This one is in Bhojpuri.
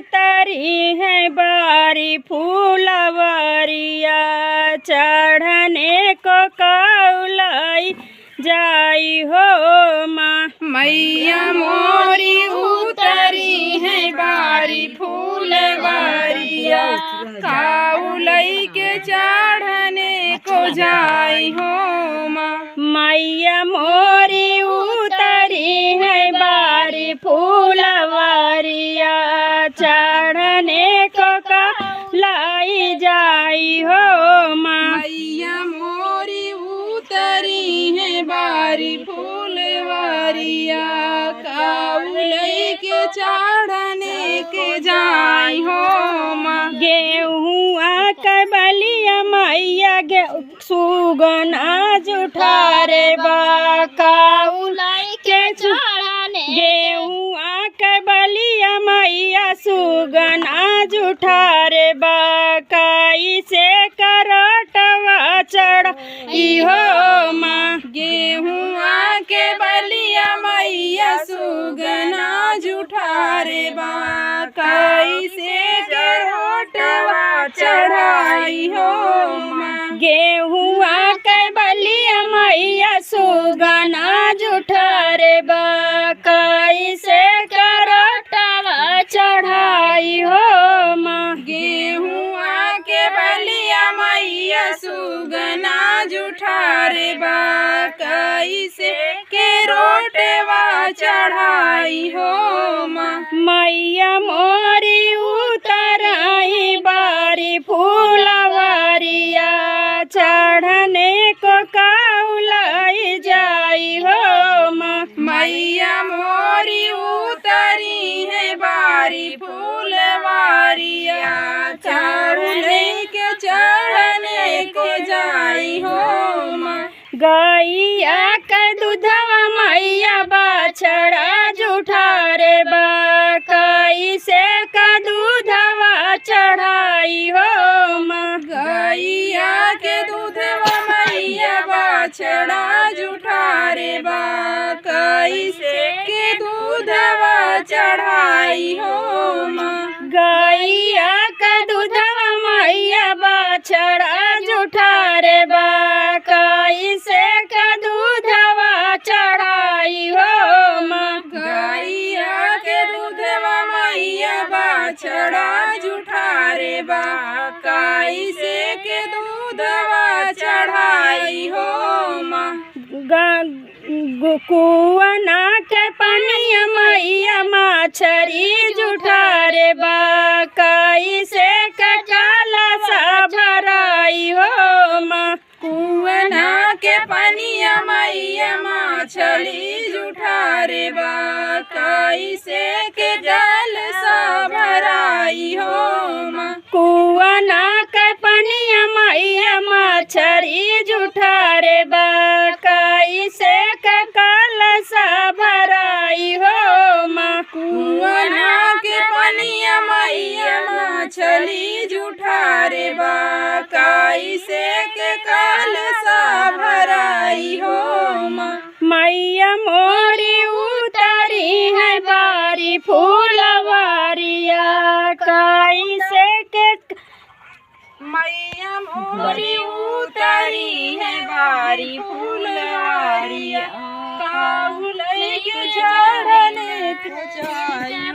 उतरी है बारी फूलवरिया, चढ़ने को कौलाई जाई हो माँ। मैया मोरी उतरी है बारी फूलवरिया, कौलाई के चढ़ने को जाई हो माँ। मैया मोरी उतरी है बारी फूलवरिया, चढ़ने को कौलाई जाई हो माँ। मैया मोरी उतरी है बारी फूलवरिया, कौलाई के चढ़ने के जाई हो माँ। गेहुआ के बलिया मैया सुगना जुठारे बा, कौलाई के चढ़ने। गेहुआ के बलिया मैया सुगना जुठारे बा, कैसे करटवा चढ़ी हो माँ। गेहुआ के बलिया मैया सुगना जुठारे बा, कैसे रोटवा चढ़ाई हो माँ। गेहुआ के बलिया मैया सुगना जुठारे बा, कैसे करटवा चढ़ाई हो माँ। गेहुआ के बलिया मैया सुगना जुठारे बा, कैसे के रोटवा चढ़ाई हो माँ। मैया मोरी उतराई बारी फूलवरिया, चढ़ने को कौलाई जाई हो माँ। मैया मोरी उतरी है बारी फूलवरिया, चढ़ने को जाई हो माँ। गैया के दूधवा मैया बाछड़ा जुठारे बा, कैसे का दूधवा चढ़ाई हो माँ। गैया के दूधवा मैया बाछड़ा जुठारे बा, कैसे के दूधवा चढ़ाई हो माँ। गैया का दूधवा मैया बाछड़ा जुठारे बा, कैसे का दूधवा चढ़ाई हो माँ। गैया के दूधवा मैया बाछड़ा जुठारे बा, कैसे के दूधवा चढ़ाई हो माँ। कुआना के पनिया मैया मछरी जुठारे बा, कैसे का कलशा भराई हो माँ। कुआना के पनिया मैया मछली जुठारे बा, कैसे के जलसा भराई हो माँ। कुआना के पनिया मैया मछरी जुठारे बा, कैसे का कलशा भराई हो माँ। कुआना के पनिया मैया मछली जुठारे बा, कैसे के कलशा भराई हो माँ। मैया मोरी उतरी है बारी फूलवरिया, कैसे के। मैया मोरी उतरी है बारी फूलवरिया, कौलाई के चढ़ने को जाई।